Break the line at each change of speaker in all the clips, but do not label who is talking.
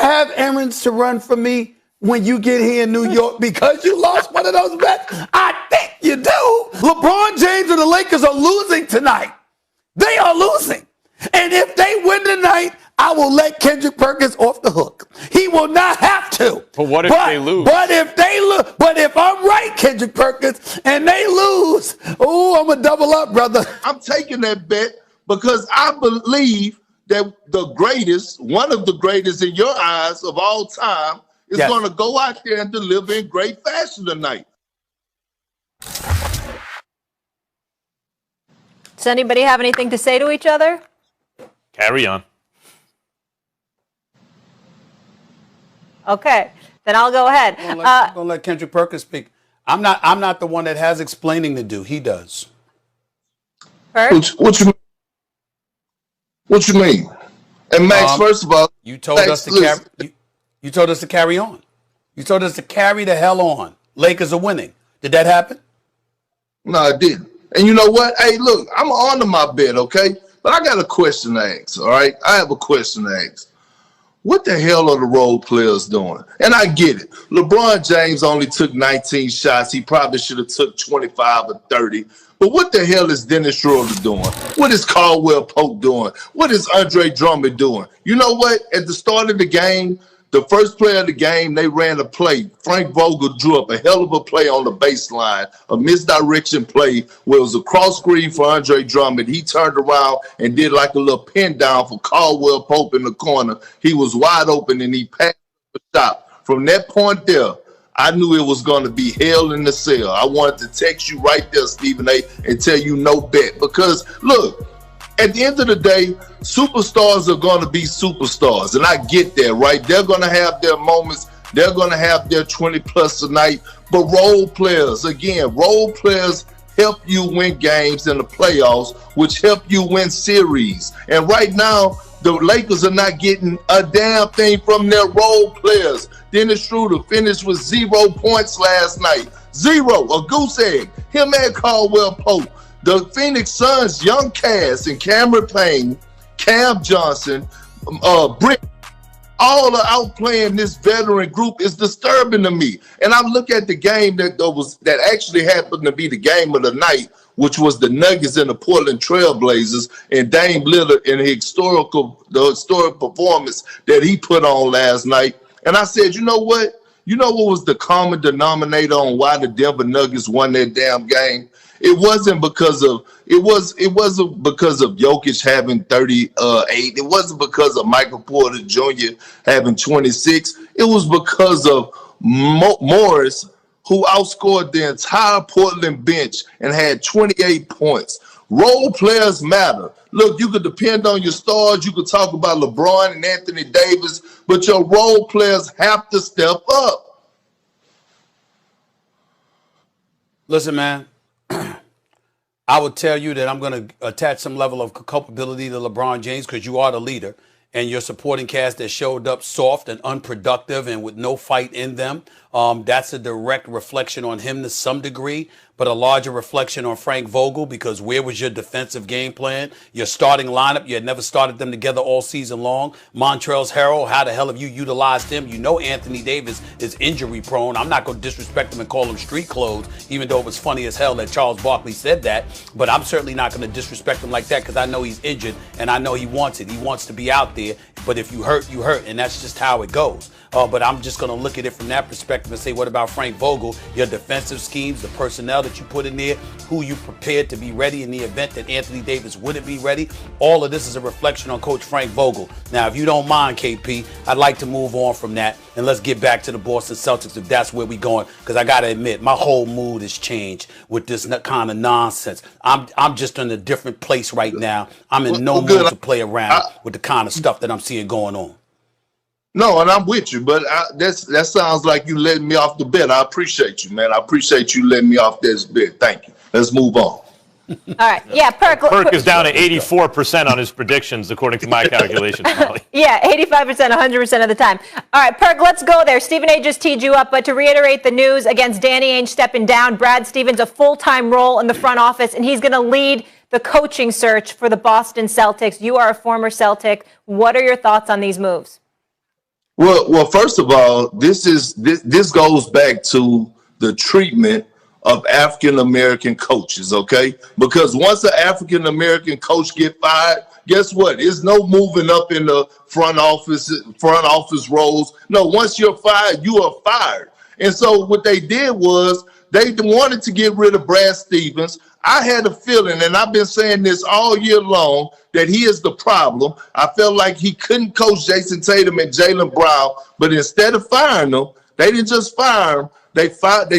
have errands to run for me when you get here in New York because you lost one of those bets? I think you do. LeBron James and the Lakers are losing tonight. They are losing. And if they win tonight, I will let Kendrick Perkins off the hook. He will not have to.
But what if they lose?
But if I'm right, Kendrick Perkins, and they lose, I'm going to double up, brother.
I'm taking that bet because I believe that the greatest, one of the greatest in your eyes of all time, is going to go out there and deliver in great fashion tonight.
Does anybody have anything to say to each other?
Carry on.
Okay, then I'll go ahead.
I'm gonna let Kendrick Perkins speak. I'm not the one that has explaining to do. He does.
Perk?
What you mean? And Max, first of all,
you told us to carry. You told us to carry on. You told us to carry the hell on. Lakers are winning. Did that happen?
No, I didn't. And you know what? Hey, look, I'm on my bet, okay? But I got a question to ask, all right? I have a question to ask. What the hell are the role players doing? And I get it. LeBron James only took 19 shots. He probably should have took 25 or 30. But what the hell is Dennis Schroeder doing? What is Caldwell Pope doing? What is Andre Drummond doing? You know what? At the start of the game, the first play of the game, they ran a play. Frank Vogel drew up a hell of a play on the baseline, a misdirection play where it was a cross screen for Andre Drummond. He turned around and did like a little pin down for Caldwell Pope in the corner. He was wide open and he passed the shot. From that point there, I knew it was going to be hell in the cell. I wanted to text you right there, Stephen A., and tell you no bet. Because, look, at the end of the day, superstars are going to be superstars. And I get that, right? They're going to have their moments. They're going to have their 20-plus tonight. But role players, again, role players help you win games in the playoffs, which help you win series. And right now, the Lakers are not getting a damn thing from their role players. Dennis Schroeder finished with 0 points last night. 0, a goose egg. Him and Caldwell Pope. The Phoenix Suns, young Cass and Cameron Payne, Cam Johnson, Brick, all are outplaying this veteran group is disturbing to me. And I look at the game that actually happened to be the game of the night, which was the Nuggets and the Portland Trailblazers, and Dame Lillard and the historic performance that he put on last night. And I said, you know what? You know what was the common denominator on why the Denver Nuggets won that damn game? It wasn't because of Jokic having 38. It wasn't because of Michael Porter Jr. having 26. It was because of Morris, who outscored the entire Portland bench and had 28 points. Role players matter. Look, you could depend on your stars. You could talk about LeBron and Anthony Davis, but your role players have to step up.
Listen, man. I would tell you that I'm going to attach some level of culpability to LeBron James because you are the leader, and your supporting cast that showed up soft and unproductive and with no fight in them. That's a direct reflection on him to some degree, but a larger reflection on Frank Vogel, because where was your defensive game plan? Your starting lineup, you had never started them together all season long. Montrezl Harrell, how the hell have you utilized him? You know Anthony Davis is injury prone. I'm not going to disrespect him and call him street clothes, even though it was funny as hell that Charles Barkley said that. But I'm certainly not going to disrespect him like that because I know he's injured and I know he wants it. He wants to be out there. But if you hurt, you hurt. And that's just how it goes. But I'm just going to look at it from that perspective and say, what about Frank Vogel? Your defensive schemes, the personnel that you put in there, who you prepared to be ready in the event that Anthony Davis wouldn't be ready. All of this is a reflection on Coach Frank Vogel. Now, if you don't mind, KP, I'd like to move on from that and let's get back to the Boston Celtics if that's where we're going. Because I got to admit, my whole mood has changed with this kind of nonsense. I'm just in a different place right now. I'm in no mood to play around with the kind of stuff that I'm seeing going on.
No, and I'm with you, but that sounds like you letting me off the bet. I appreciate you, man. I appreciate you letting me off this bet. Thank you. Let's move on.
All right. Yeah, Perk.
Perk is down to 84% on his predictions, according to my calculations, Molly.
Yeah, 85%, 100% of the time. All right, Perk, let's go there. Stephen A. just teed you up, but to reiterate the news against Danny Ainge stepping down, Brad Stevens a full-time role in the front office, and he's going to lead the coaching search for the Boston Celtics. You are a former Celtic. What are your thoughts on these moves?
Well, first of all, this goes back to the treatment of African American coaches, okay? Because once an African American coach get fired, guess what? There's no moving up in the front office roles. No, once you're fired, you are fired. And so what they did was they wanted to get rid of Brad Stevens. I had a feeling, and I've been saying this all year long, that he is the problem. I felt like he couldn't coach Jason Tatum and Jaylen Brown, but instead of firing them, they didn't just fire him. They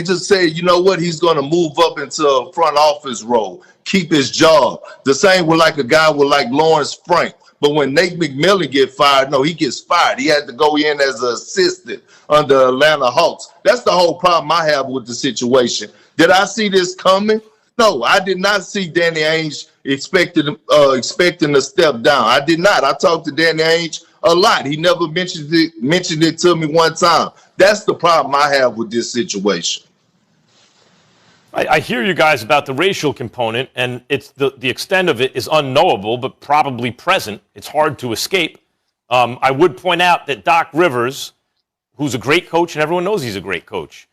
just said, you know what, he's going to move up into a front office role, keep his job. The same with like a guy with like Lawrence Frank. But when Nate McMillan get fired, no, he gets fired. He had to go in as an assistant under Atlanta Hawks. That's the whole problem I have with the situation. Did I see this coming? No, I did not see Danny Ainge expecting to step down. I did not. I talked to Danny Ainge a lot. He never mentioned it to me one time. That's the problem I have with this situation.
I hear you guys about the racial component, and it's the extent of it is unknowable, but probably present. It's hard to escape. I would point out that Doc Rivers, who's a great coach, and everyone knows he's a great coach,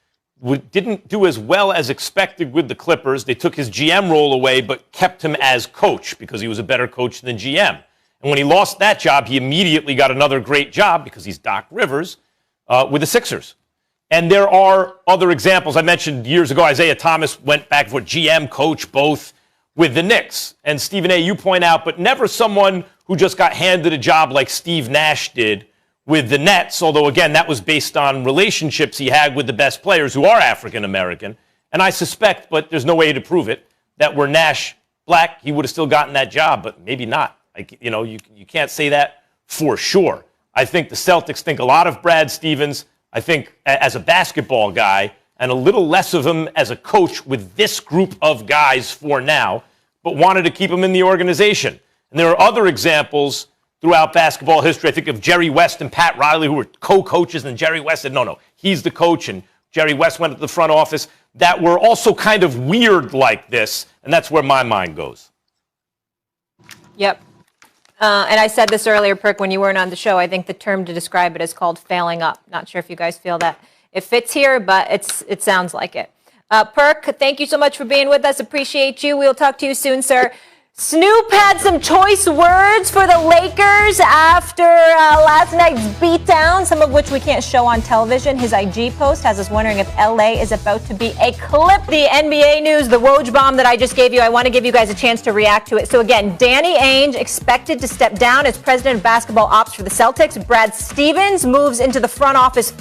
didn't do as well as expected with the Clippers. They took his GM role away, but kept him as coach because he was a better coach than GM. And when he lost that job, he immediately got another great job because he's Doc Rivers with the Sixers. And there are other examples. I mentioned years ago, Isaiah Thomas went back for GM, coach, both with the Knicks. And Stephen A., you point out, but never someone who just got handed a job like Steve Nash did with the Nets, although, again, that was based on relationships he had with the best players who are African-American. And I suspect, but there's no way to prove it, that were Nash black, he would have still gotten that job, but maybe not. You can't say that for sure. I think the Celtics think a lot of Brad Stevens, I think, as a basketball guy, and a little less of him as a coach with this group of guys for now, but wanted to keep him in the organization. And there are other examples throughout basketball history. I think of Jerry West and Pat Riley, who were co-coaches, and Jerry West said, no, he's the coach, and Jerry West went to the front office, that were also kind of weird like this, and that's where my mind goes.
Yep. And I said this earlier, Perk, when you weren't on the show. I think the term to describe it is called failing up. Not sure if you guys feel that it fits here, but it sounds like it. Perk, thank you so much for being with us. Appreciate you. We'll talk to you soon, sir. Snoop had some choice words for the Lakers after last night's beatdown, some of which we can't show on television. His IG post has us wondering if LA is about to be a clip. The NBA news, the Woj bomb that I just gave you, I want to give you guys a chance to react to it. So again, Danny Ainge expected to step down as president of basketball ops for the Celtics. Brad Stevens moves into the front office